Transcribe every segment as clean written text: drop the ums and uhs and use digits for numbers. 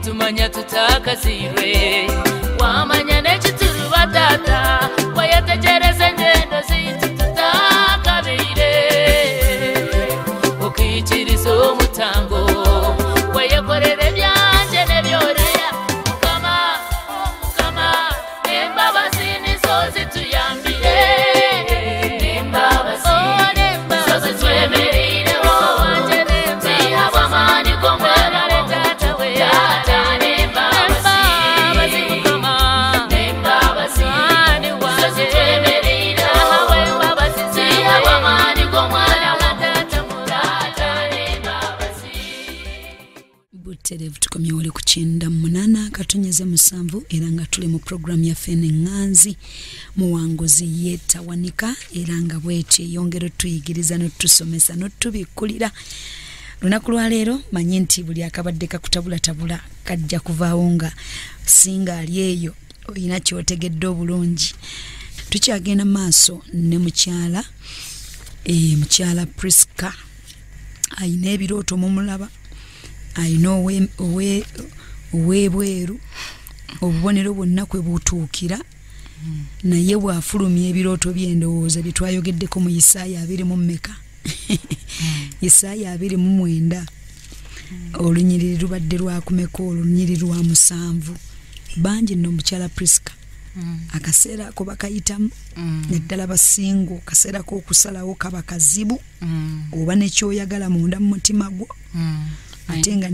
Tumanya tutakazirwe wamanya n'ekitulu batata wayategereza engendo zitu tutakabire okiyikiriza omutango wayekorera ebyanje n'ebyoleya mukama n'embabazi nizo zituyambire n'embabazi nizo zitwemereireho zihabwa amaanyi g'Omwana Terevu tukomye wale kuchinda munana katonyeze musanvu era nga tuli mu program ya fene nganzi muwanguzi yetawanika era nga bweti yongero tuyigiriza no tusomesa no tubikkulira lunaku lwa leero manyi nti buli akabadde kakutabula tabula kajja kuvaawo nga singa ali eyo oyina kyotegedde obulungi tukyagenda maaso ne mukyala Priscilla ayina ebirooto mumulaba ayina owebweru obubonero bwonna kwe butuukira naye bwafulumya ebirooto by'endowooza bye twayogeddeko mu Isaaya 2:4 Isaaya 2:9 olunyiriri lubadde lwakumeko olunyiriri lwa 7 bangi nno mukyala Priscilla akaseera ko bakayitamu neddala basingo kaseera ko okusalawo kaba kazibu oba nekyoyagala munda mu mutima gwo atenga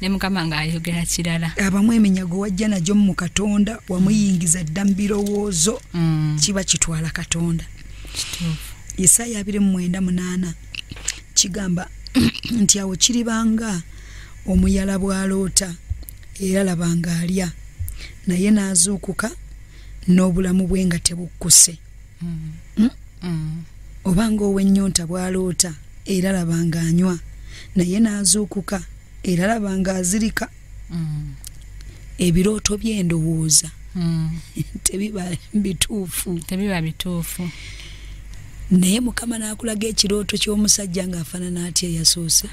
ne mukama nga ayogera kirala abamu eminyago wajja najo mu Katonda wamuyingiza dda mu birowoozo kiba kitwala Katonda. Isaaya 2:9 kigamba nti awo kiribanga omuyala bwaloota era labanga alya naye naazuukuka n'obulamu bwe nga tebukkuse obanga ow'ennyonta bwaloota era labanga anywa naye naazuukuka era labanga azirika ebirooto by'endowooza tebiba bituufu naye mukama n'akulaga ekirooto ky'omusajja ng'afaanana atya yasoose.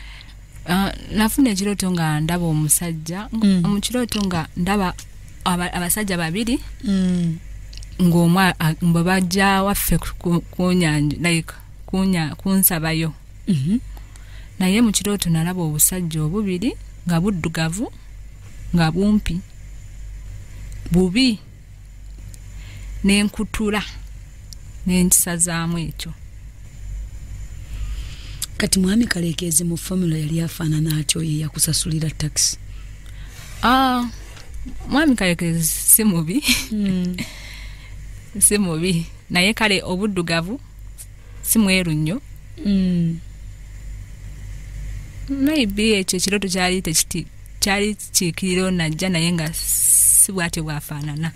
Nafuna ekirooto nga ndaba omusajja mu kirooto nga ndaba abasajja babiri ng'omwe bwe bajja waffe kunsabayo naye mu kirooto nalaba obusajja obubiri nga buddugavu nga bumpi bubi n'enkutula n'entisazaamu ekyo. Kati mwami Kalekyezi mu formula yali afaanana atyo ye yakusasulira taxi? Mwami Kalekyezi si mubi si mubi naye kale obuddugavu si mweru nnyo. Maybe ekyo ekirooto kyali kiikiriro najja naye nga si bwatyo bwafaanana.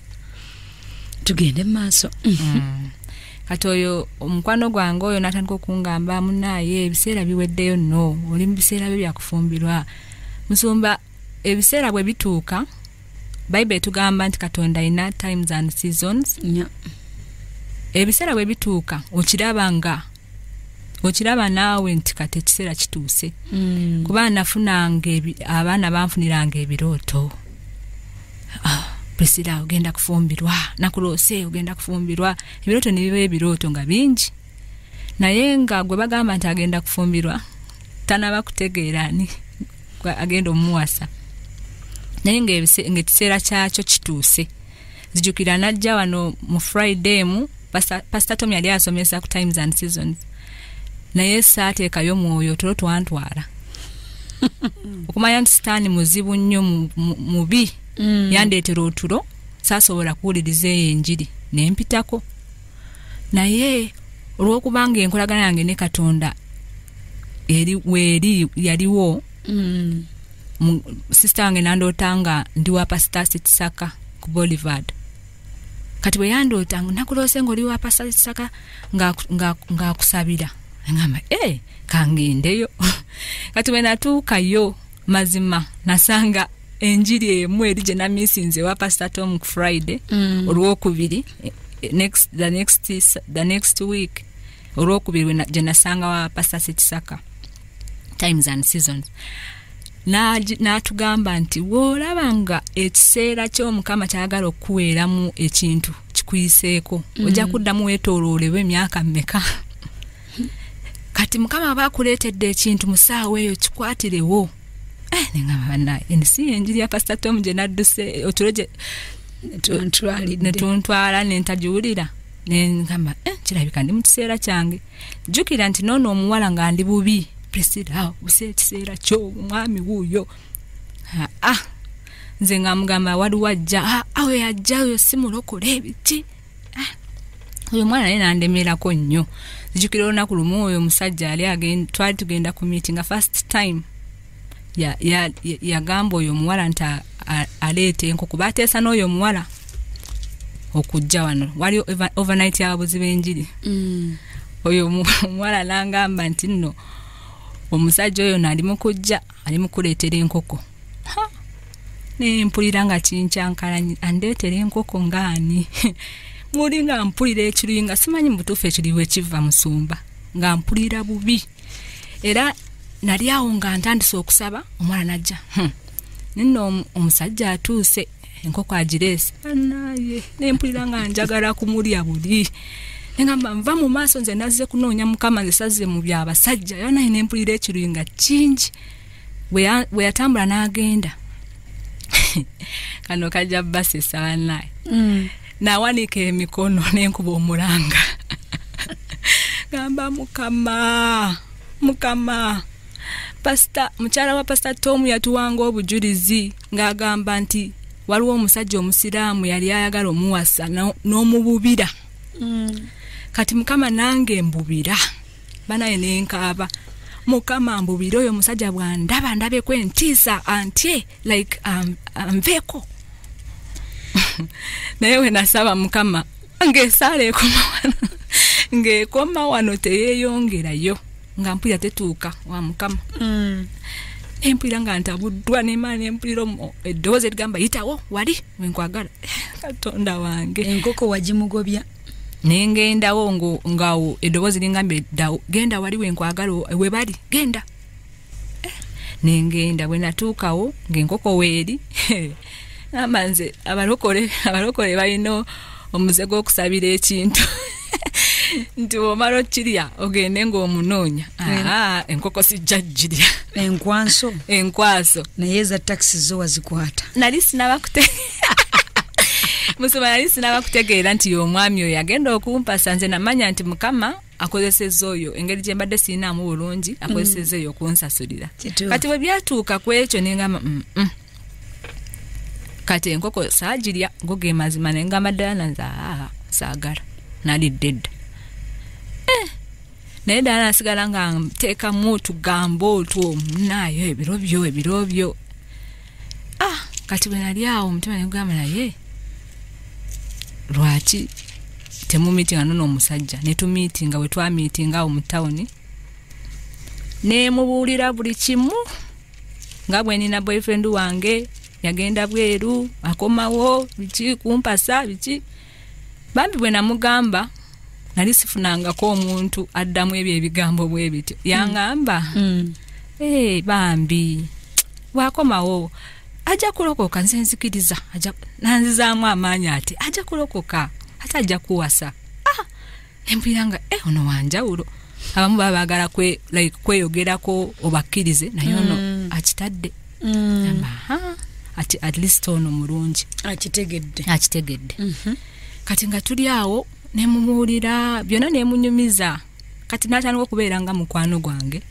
Tugende maaso. Kati oyo omukwano gwange oyo natandika okungamba munaye ebiseera biweddeyo nno oli mu biseera bye byakufumbirwa musumba ebiseera bwe bituuka Bible tugamba nti Katonda ina times and seasons. Ebiseera bwe bituuka okiraba naawe nti kati ekiseera kituuse kuba nafunanga abaana banfuniranga ebirooto. Priscilla ogenda kufumbirwa nakuloose ogenda kufumbirwa ebirooto ne biba ebirooto nga bingi naye nga gwe bagamba nti agenda kufumbirwa tanaba kutegeera ni agenda omuwasa naye ng'ekiseera kyakyo kituuse. Zijjukira najja wano mu Friday mu Pastor Tom yali asomesa ku times and seasons naye saateekayo mwoyo tulo twantwala okumanya nti sitaani muzibu nnyo mubi yandeetera otulo saasobola kuwuliriza eyo enjiri nempitako naye olw'okubanga enkolagana yange ne Katonda weeri yaliwo sister wange nandootanga ndi wa Pastor Kisaka ku Boulevard kati bwe yandootanga nakulose ng'oli wa Pastor Kisaka ng'akusabira ngamba kangendeyo kati bwe natuukayo mazima nasanga enjiri emu eri gye namisinze wa Pastor Tom ku Friday olw'okubiri the next week olw'okubiri gye nasanga wa Pastor Kisaka Times and Seasons natugamba nti woolabanga ekiseera ky'Omukama kyagala okuweeramu ekintu kikuyiseeko ojja kuddamu weetooloolewo emyaka mmeka kati Mukama aba akuleetedde ekintu mu ssaawa eyo kikwatirewo nengamba bannaye ensi enjiri ya Pastor Tom gye nadduse otulo gye netuntwala nentagiwulira nengamba kirabika ndi mu kiseera kyange jjukira nti noono omuwala nga ndi bubi Priscilla buse ekiseera kyo omwami wuuyo nze ngamugamba waliwo ajja awe yajja oyo simulokole ebiki oyo mwana naye nandemerako nnyo jjukira olunaku lumu oyo omusajja yali twali tugenda ku meeting first time yagamba oyo omuwala nti aleete enkoko bateesa n'oyo omuwala okujja wano wali overnight y'ababuzi b'enjiri oyo omuwala nangamba nti nno omusajja oyo nali mukujja ali mukuleetera enkoko nempulira nga kinkyankalanyi andeetera enkoko ngaani muli nga mpulira ekiruyi nga simanyi mu butuufu ekiriwo ekiva musumba nga mpulira bubi era nali awo nga ntandise okusaba omwana najja nino omusajja atuuse enkoko agireese naye nempulira nga njagala kumulya buli ngamba nva mu maaso nze nazze kunoonya Mukama nze sazze mu byabasajja yo naye nempulira ekiruyi nga kingi we yatambula n'agenda kano kajja basi sawa naye nawanika emikono nenkuba omulanga gamba Mukama Pastor mukyala wa Pastor Tom yatuwanga obujulizi ng'agamba nti waliwo omusajja omusiraamu yali ayagala omuwasa n'omububira kati Mukama nange mbubira banaye nenkaaba Mukama mbubira oyo omusajja bwandaba ndabeko entiisa antye like nveeko naye we nasaba Mukama ng'ekoma wano teyeeyongerayo nga mpulira tetuuka wa Mukama empulira nga ntabuddwa n'emaana empulira eddoboozi erigamba yitawo wali wenkwagala Katonda wange enkoko wagimugobya nengendawo ngawo eddoboozi lingambye genda wali wenkwagala we bali genda nengenda bwe natuukawo ng'enkoko weeri amanze abalokole balina omuze gw'okusabira ekintu nti omala okirya ogende ng'omunoonya enkoko sijja ggirya enkwaso naye eza takisi zo wazikwata nali sinabakutegeera nti y'omwami oyo agenda okumpasa nze namanya nti Mukama akozesezza oyo engeri gye mbadde siinaamu bulungi akozesezza eyo okunsasulira kati bwe byatuuka ku ekyo nengamba kati enkoko saagirya ngoge mazima nengamba ddala nanze saagala nalidde dda naye ddala nasigala nga nteekamu otugamba otwo munaayo ebiro byo kati bwe nali awo omutima negugamba naye lwaki temumiitinga nono omusajja netumiitinga bwe twamiitinga awo mu tawuni nemubuulira buli kimu nga bwe nina boyfriend wange yagenda bweru akomawo biki kumpasa biki bambi bwe namugamba nali sifunangako omuntu addamu ebyo ebigambo bwe bityo yangamba bambi bwakomawo ajja kulokoka nze nzikiriza nanzizaamu amaanyi ati ajja kulokoka ate ajja kuwasa empulira nga ono wanjawulo abamu baba baagala kweyogerako obakkirize naye ono akitadde ati at least ono mulungi akitegedde kati nga tuli awo nemumuwulira byonna nemunyumiza kati natandika okubeera nga mukwano gwange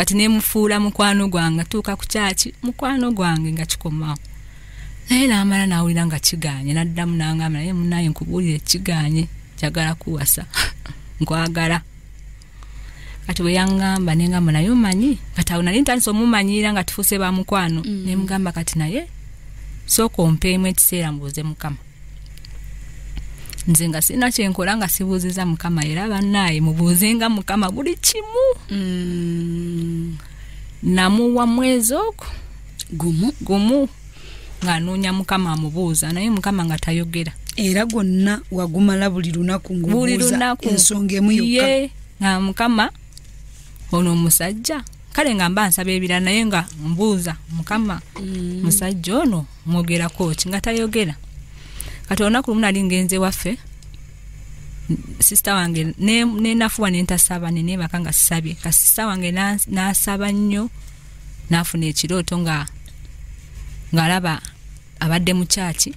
kati ne mufuula mukwano gwange tuuka ku kyaki mukwano gwange nga kikomawo naye n'amala n'awulira nga kiganye n'addamu n'angamba naye munnaye nkubuulire kiganye njagala kuwasa nkwagala kati bwe yaŋŋamba ne ngamba naye omanyi kati awo nali ntandise omumanyiira nga tufuuse ba mukwano ne mugamba kati naye sooka ompeemu ekiseera mbuuze Mukama nze nga sina kyenkola nga sibuuziza Mukama era bannaye mubuuzenga Mukama buli kimu namuwa mwezi ogwo gumu ng'anoonya Mukama amubuuza naye Mukama nga tayogera era gonna wagumala buli lunaku ng'obuuza ensonga emu yokka nga Mukama ono omusajja kale nga mba nsaba ebirala naye nga mbuuza Mukama musajja ono mwogerako ki nga tayogera kati olunaku lumu nali ngenze waffe sister wange nenafuwa nentasaba nenebaka nga sisabye kasi sister wange nasaba nnyo nafuna ekirooto ng'alaba abadde mu kyaki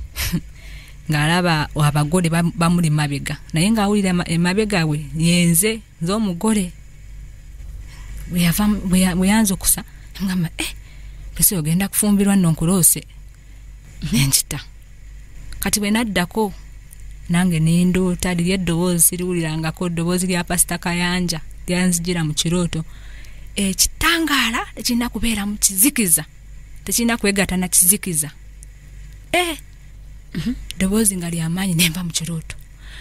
ng'alaba abagole bamuli mabega naye ng'awulira emabega we yenze nze omugole bwe yanza okusa ngamba pese ogenda kufumbirwa nno nkuloose nenkita kati bwe naddako nange nendoota liri eddoboozi siriwulirangako eddoboozi lya pasita Kayanja lyanzijira mu kirooto ekitangaala tekirina kubeera mu kizikiza tekirina kwegatta na kizikiza eddoboozi nga lyamaanyi nenva mu kirooto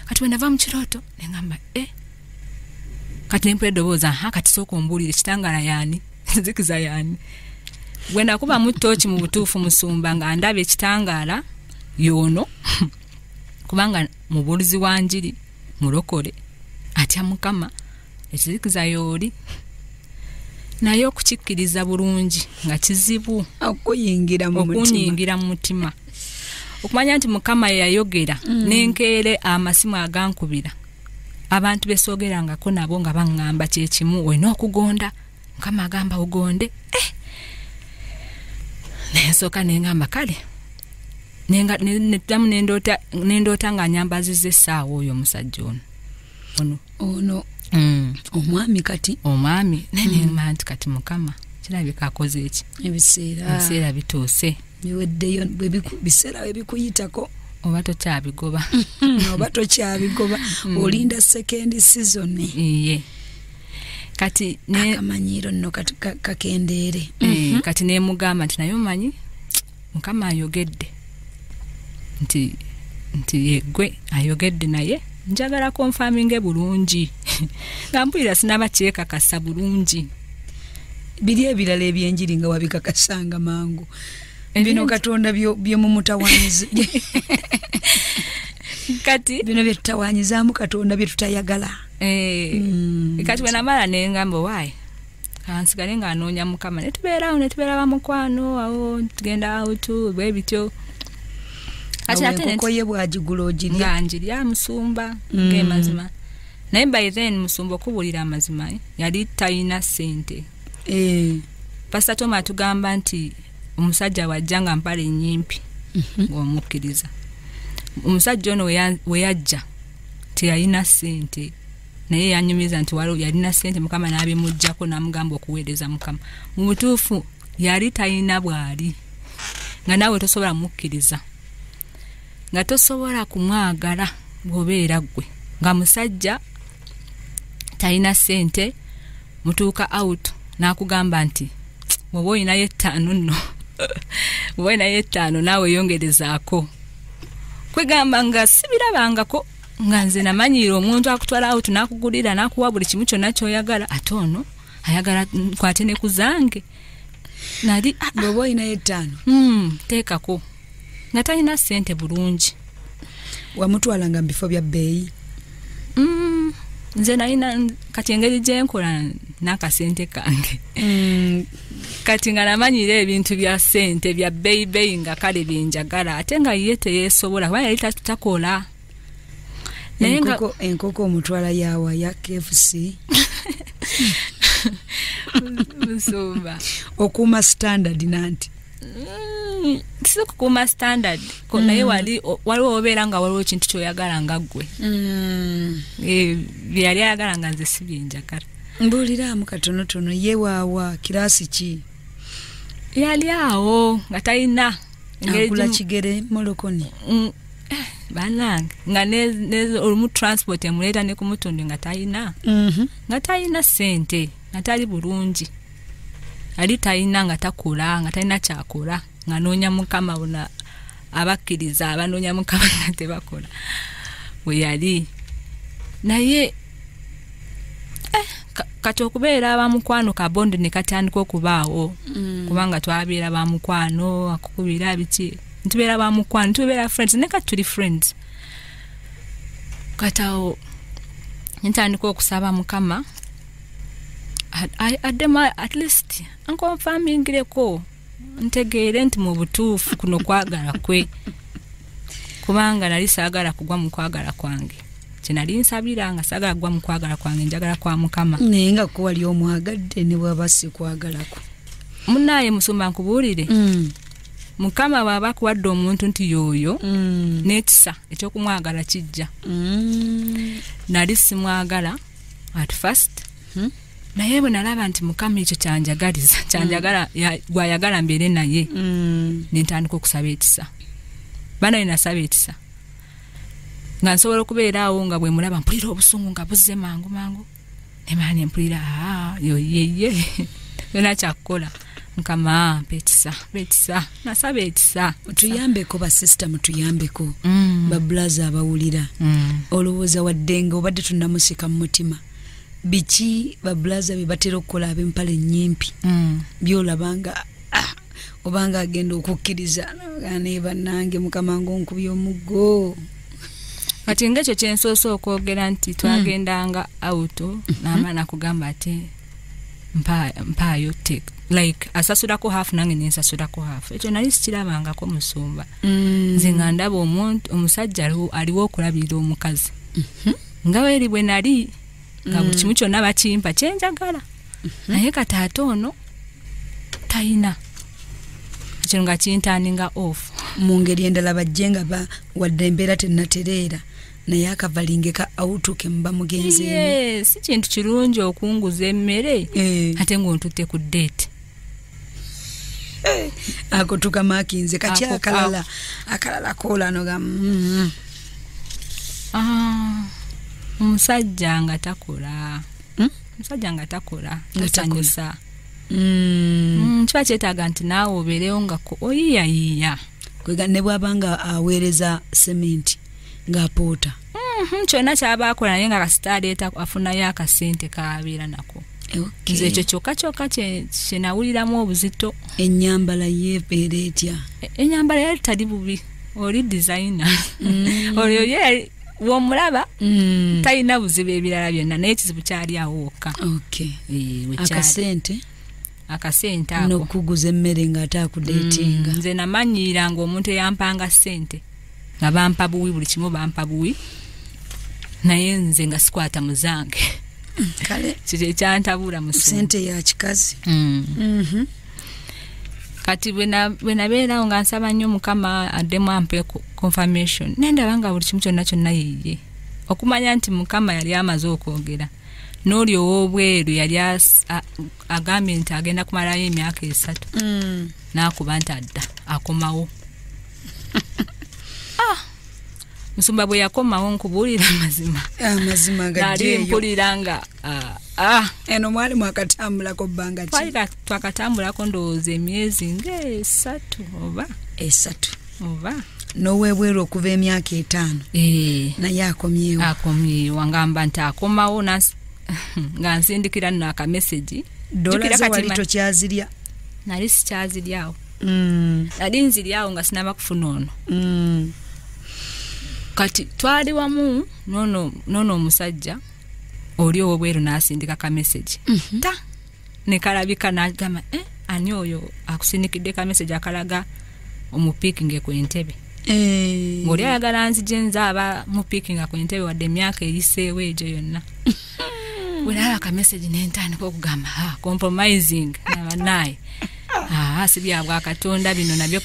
kati bwe nava mu kirooto nengamba kati nempula eddoboozi kati sooka ombuulire ekitangaala yaani kizikiza yaani bwe nakuba mu ttooki mu butuufu musumba nga ndaba ekitangaala yono kubanga mubuulizi wa njiri mulokole atya Mukama ekizikiza yooli naye okukikkiriza bulungi nga kizibu okuyingira mu mutima okumanya nti Mukama yayogera nenkeere amasimu agankubira abantu besoogerangako nabo nga baŋŋamba kyekimu olina okugonda Mukama agamba ogonde nensooka nengamba kale neddamu nendoota nga nyambazizza essaawa oyo omusajja ono omwami kati omwami nenema nti kati Mukama kirabika akoze eki ebiseera bituuse biweddeyo biseera webikuyitako oba tokyabigoba olinda second season iye kati akamanyiiro nno kakendeere kati nemugamba nti naye omanyi Mukama ayogedde nti yegwe ayogedde naye njagala konfaminge bulungi nga mpulira sinaba kyekakasa bulungi biri ebirala ebyenjiri nga wabikakasanga mangu bino Katonda byemumutawanyiza kati bino byetutawanyizaamu Katonda byetutayagala kati wenamala nengamba waayi kansigale nga anoonya Mukama netubeera bamukwano awo tugenda awutu bwe bityo kati ate enkokoye bwagigula ogirya nga njirya musumba ng'emazima naye by then musumba okubuulira amazima yali talina ssente pasita Toma atugamba nti omusajja wajja nga mpale nnyimpi ng'omukkiriza omusajja ono we yajja teyalina ssente naye yanyumiza nti waliwo yalina ssente Mukama n'abimuggyako n'amugamba okuweereza Mukama mu butuufu yali talina bwali nga naawe tosobola mukkiriza nga tosobola kumwagala bw'obeera ggwe nga musajja talina ssente mutuuka out n'akugamba nti bw'oba olinayo 5 nno bw'oba olinayo 5 naawe yongerezaako kwegamba nga sibirabangako nga nze namanyiira omuntu akutwala out n'akugulira n'akuwa buli kimu kyonna ky'oyagala ate ono ayagala nkwate ne ku zange nali bw'oba olinayo 5 teekako nga talina ssente bulungi wamutwalanga mu bifo bya bbeeyi nze nalina kati engeri gyenkola n'akasente kange kati nga namanyiira ebintu bya ssente bya bbeeyi nga kale byenjagala ate nga ye teyeesobola kuba yali takola enkoko omutwala yawa ya KFC musumba okuuma standard nanti sikukuuma standard naye waliwo obeera nga waliwo ekintu kyoyagala nga ggwe byali ayagala nga nze si byenjagala Mbuliramu katonotono yewawa kirasi ki? Yali awo nga talina akula kigere molokoni. Banange nga ne olumu transport emuleta ne kumutundu nga talina. Nga talina sente, nga tali bulungi. Ali talina nga takula, nga talina kyakola, nga noonya mukama wona abakkiriza abanoonya mukama nga tebakola. We yali naye kati okubeera abamukwano kabondo ne katandika okubaawo kubanga twabeera bamukwano akukubira biki ntubeera bamukwano tubeera friends ne kati tuli friends katawo ntandika okusaba mukama adema at least ankonfamingireko ntegeere nti mu butuufu kuno kwagala kwe kubanga nali saagala kugwa mu kwagala kwange kinali nsabira nga saagala kugwa mu kwagala kwange njagala kwa mukama naye nga ko wali omwagadde ne bwaba si kwagalako munaye musumba nkubuulire mukama bwaba kuwadde omuntu nti yoyo n'ekisa ekyokumwagala kijja nali simwagala at first naye bwe nalaba nti mukama ekyo kyanjagaliza kyanjagala gwayagala mbeere naye nentandika okusaba ekisa bana nasaba ekisa nga nsobola okubeera awo nga bwe mulaba mpulira obusungu nga buzze mangu mangu nemanya mpulira yoyeye yona kyakukola mukama petisa nasaba ekisa tuyambeko basista mutuyambeko babulaza abawulira olowooza waddenga obadde tunnamusika mu mutima biki babulaza bye batera okukola ab'empale nnyimpi byolabanga obanga agenda okukkiriza ne bannange mukama ng'onkubye omuggo kati ng'ekyo kyensoose okwogera nti twagendanga auto n'amaana kugamba ate mpaayo take like asasulako half nange nensasulako half ekyo nali sikirabangako musumba nze nga ndaba omusajja aliwo okulabirira omukazi nga weeri bwe nali nga buli kimu kyonna bakimpa kyenjagala naye kati ate ono talina ekyo nga kintaninga off mu ngeri endala bajje nga wadde embeera tennatereera naye akavalinge ka auto ke muba mugenzeemu si kintu kirungi okunguza emmere ate ng'ontutte ku date ako tukamakinze kaki akalala koolano ga omusajja nga takola tasanyusa kiba kyetaaga nti naawe obeerewo nga oyiyayiya kwega ne bwabanga aweereza sementi ng'apoota kyonna kyaba akola naye nga kasitaaleeta afunayo akasente kaabeera nako nze ekyo kyokka kyenawuliramu obuzito ennyambala yeebeera etya ennyambala yali tali bubi oli designer olyo ye womulaba talina buzibu ebirala byonna naye ekizibu kyali awo wokka akasente ako n'okuguza emmere ng'ate akudeetinga nze namanyiiranga omuntu eyampanga ssente nga bampa buwi buli kimu bampa buwi naye nze nga sikwata muzange kale kiri ekyantabula mu ssente ya kikazi kati bwe nabeerawo nga nsaba nnyo mukama addemu ampe confirmation nendaba nga buli kimu kyonna yeye okumanya nti mukama yali amaze okwogera n'oli ow'obweru yali agambye nti agenda kumalayo emyaka 3 n'akuba nti adda akomawo musumba bwe yakomawo nkubuulira amazima nali mpulira nga eno mwali mwakatambulako bbanga ki twakatambulako ndowooza emyezi nga 3 oba n'owebweru okuva emyaka 5 naye akomyewo ngamba nti akomawo nga nsindikira nno akameseji dola ze wali tokyazirya nali sikyaziryawo nali nziryawo nga sinaba kufuna ono kati twali wamu nono omusajja oli ow'obweru n'asindika kameseji ne kalabika n'agamba ani oyo akusindikidde kameseji akalaga omupiikinge ku entebe ng'oli ayagala nzije nzaaba mupiikinga ku entebe wadde emyaka eriseewo egyo yonna bwe nalaba kameseji nentandika okugamba compromising nabanaye si byabwa katonda bino nabyo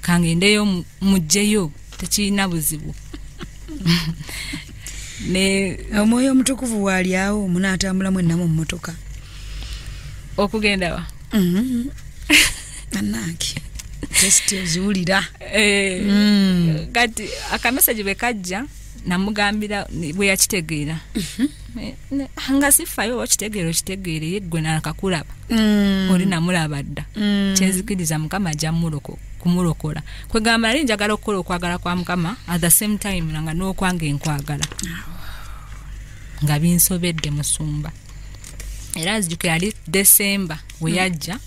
kangendeyo mujjeyo tekirina buzibu ne omwoyo omutukuvu wali awo munaatambula mwenna mu mmotoka okugenda wa anaki testi oziwulira kati akamesaje bwe kajja namugambira bwe yakitegeera nga sifayo okitegeera yeggwe nakakulaba oli namulaba dda kyenzikiriza mukama ajja kumulokola kwegamba nali njagala okukola okwagala kwa mukama at the same time nga n'okwange nkwagala nga binsobedde musumba era nzijukira ali December we yajja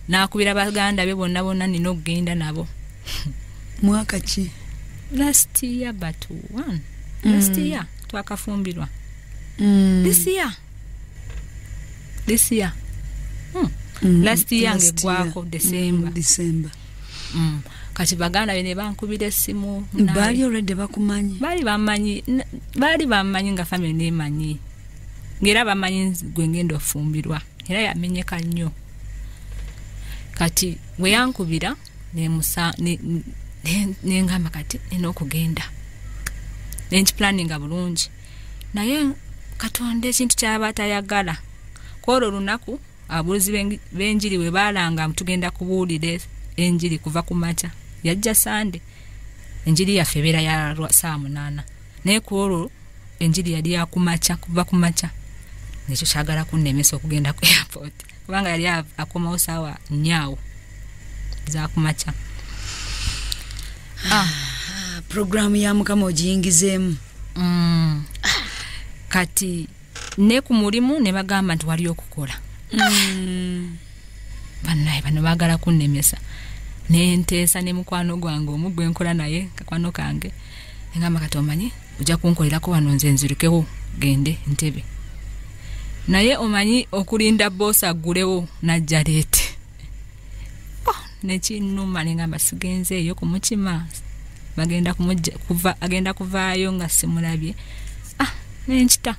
nakubira baganda be bonna nina okugenda nabo mwaka ki last year but one last year twakafumbirwa this year last year ngegwako December kati baganda bene bankubira essimu bali already bakumanyi bali bamanyi nga family nemanyi ngera bamanyi gwe ngenda ofumbirwa era yamenyeka nnyo kati we yankubira nengamba kati nina okugenda nenkiplaninga bulungi naye Katonda ekintu kyabatayagala kwolwo olunaku ababuulizi b'enjiri we baalanga tugenda kubuulira enjiri kuva ku makya yajja Sande enjiri yaffe ebeera ya saa 8 naye kwolwo enjiri yali yakumakya kuva ku makya nekyo kyagala kunnemesa okugenda ku airport kubanga yali akomawo saawa 4 za kumakya. Programu ya mukama ogiyingizeemu kati ne ku mulimu ne bagamba nti wali okukola bannaye bano baagala kunnemesa nenteesa ne mukwano gwange omu gwe nkola naye kakwano kange ngamba kati omanyi ojja kunkolerako wano nze nzirukewo gende Ntebe naye omanyi okulinda boss aggulewo najja leete nekinnuma nengamba sigenze eyo kumukima bagenda agenda kuvaayo nga simulabye nenkita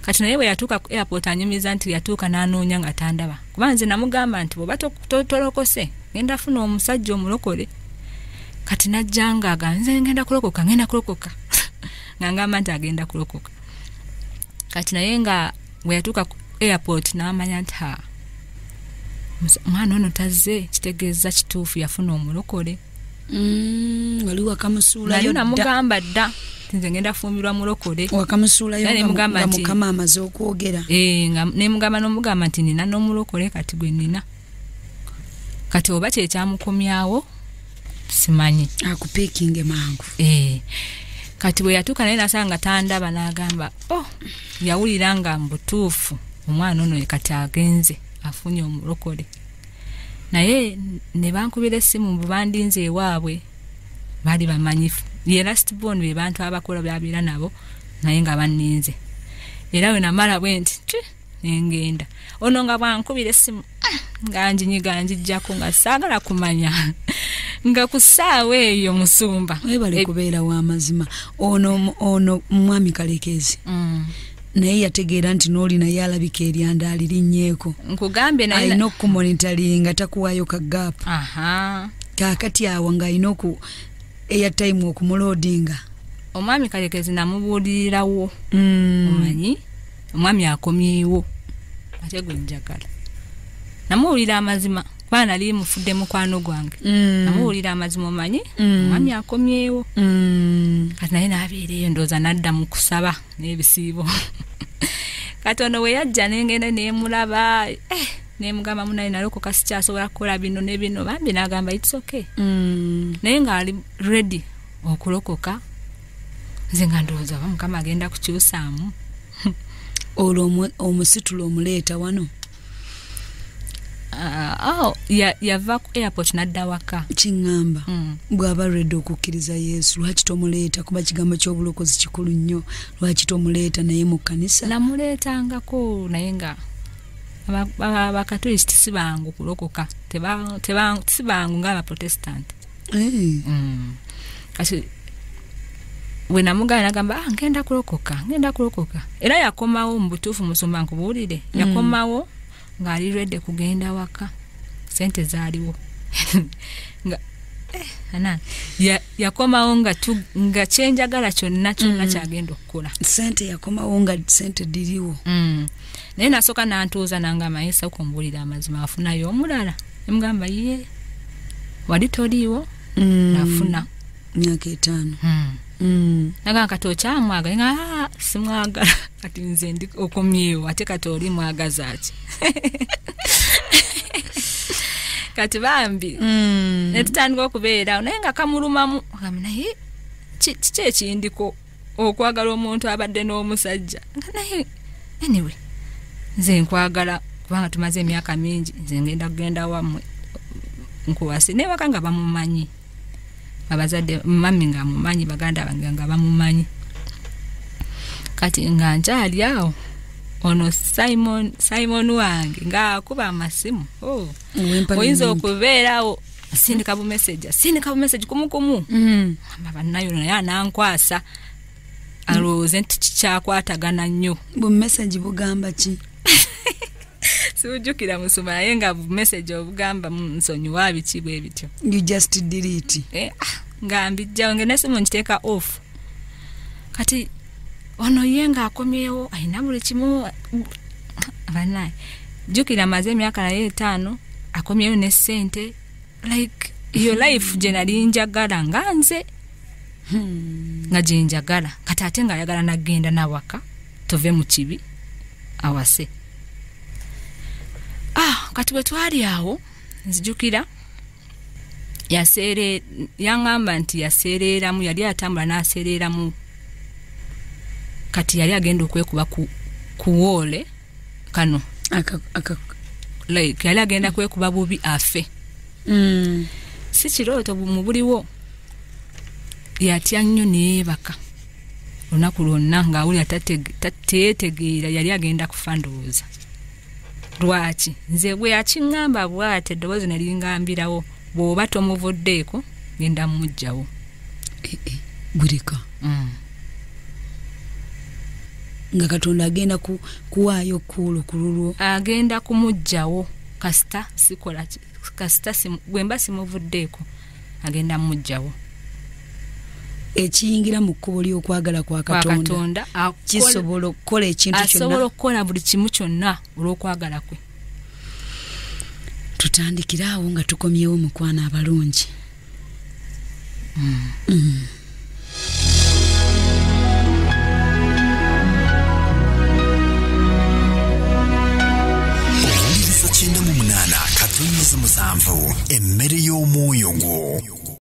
kati naye bwe yatuuka ku airport anyumiza nti yatuuka n'anoonya nga tandaba kuba nze namugamba nti bw'oba tolokose ngenda funa omusajja omulokole kati najjanga nze ngenda kulokoka ngamba nti agenda kulokoka kati naye nga bwe yatuuka ku airport n'amanya nti mwana ono tazze kitegeeza kituufu yafuna omulokole wali wakamusuulayo naye namugamba dda nze ngenda fumbirwa mulokole wakamusuulayo nga mukama amaze okwogera nemugamba n'omugamba nti nina n'omulokole kati gwe nina kati oba kyekyamukomyawo simanyi akupiikinge mangu kati bwe yatuuka naye nasanga tandaba n'agamba yawulira nga mbutuufu omwana ono kati agenze afunye omulokole naye ne bankubira essimu bubandinze ewaabwe bali bamanyifu ye last born be bantu abakola byabeera nabo naye nga banninze era we namala bwe nti nengenda ono nga bwankubira essimu nga njinyiga njijjako nga saagala kumanya nga ku ssaawa eyo musumba webale kubeera w'amazima ono mwami Kalekyezi naye yategeera nti n'oli naye alabika eryanda alirinyeeko nkugambe naye alina okumonitaringa takuwaayo kagaapu kaakati awo ng'alina airtime okumulodinga omwami Kalekyezi namubuulirirawo omanyi omwami akomyewo ate gwe njagala namuwulira amazima kuba nali mufudde mukwano gwange namuwulira amazima omanyi omwami akomyewo kati naye n'abeereyo ndooza nadda mu kusaba n'ebisiibo kati ono we yajja nengenda nemulaba nemugamba munaye nalokoka sikyasobola kukola bino ne bino bambi n'agamba it's okay naye nga ali ready okulokoka nze nga ndowooza mukama agenda kukyusaamu olwo omusitula omuleeta wano yava ku airport nadda waka kiŋŋamba bw'aba redde okukkiriza Yesu lwaki tomuleeta kuba kigambo ky'obulokozi kikulu nnyo lwaki tomuleeta naye mu kkanisa namuleetangako naye nga abakatoliki si bangu kulokoka si bangu ng'abaprotestanti kati we namugana nagamba ngenda kulokoka era yakomawo mu butuufu musumba nkubuulire yakomawo ng'ali redde kugenda waka sente zaaliwo nga yakomawo nga kyenjagala kyonna kyagenda okukola. Sente yakomawo nga sente diriwo. Naye nasooka nantuuza nangamba Yesu okumbuulira amazima afunayo omulala. Emugamba ye wali toliiwo nafuna myaka 5. Naga kati okyamwagala nga simwagala kati nze ndi okomyewo ate kati oli mwagaza ki. Kati bambi netutandika okubeera naye nga kamulumamu naye kiki ekindiko okwagala omuntu abadde n'omusajja naye anyway nze nkwagala kubanga tumaze emyaka mingi nze ngenda kugenda wammwe nkuwase ne waka nga bamumanyi abazadde mami nga mumanyi baganda bange nga bamumanyi kati nga nkyali awo ono Simon wange nga akuba amasimu oyinza okubeerawo sindika bu message kumukumu banayo naye anankwasa alowooze nti kikyakwatagana nnyo. Bu message bugamba ki? Sijukira musoma naye nga bu message obugamba nsonyiwa biki bwe bityo. You just delete. Nga mbijja nge nesimu nkiteeka off. Kati ono yenga akomyewo ayina buli kimu banaye jukira maze emyaka naye 5 akomyewo ne sente like your life generally njagala nga nze nga jinjagala kati ate nga ayagala nagenda nawaka tove mu kibi awase. Kati bwe twali awo nzijukira yangamba nti yaseereramu yali atambula n'aseereramu kati yali agenda okwekuba ku wole kano like yali agenda kwekuba bubi afe. Si kirooto mu buliwo yatya nnyo neebaka olunaku lwonna ng'awulira tateetegeera yali agenda kufa ndowooza. Lwaki nze bwe yakiŋŋamba bw'ate eddoboozi ne lingambirawo bw'oba tomuvuddeeko genda mmuggyawo. Bulika nga Katonda agenda kuwaayo kuulo kululwo agenda kumuggyawo kasita sikola kasita bwemba simuvuddeeko agenda mmuggyawo. Ekiyingira mu kkubo ly'okwagala kwa Katonda kisobola okukola ekintu kyonna, asobola okukola buli kimu kyonna olw'okwagala kwe. Tutandikira awo nga tukomyewo mukwana abalungi.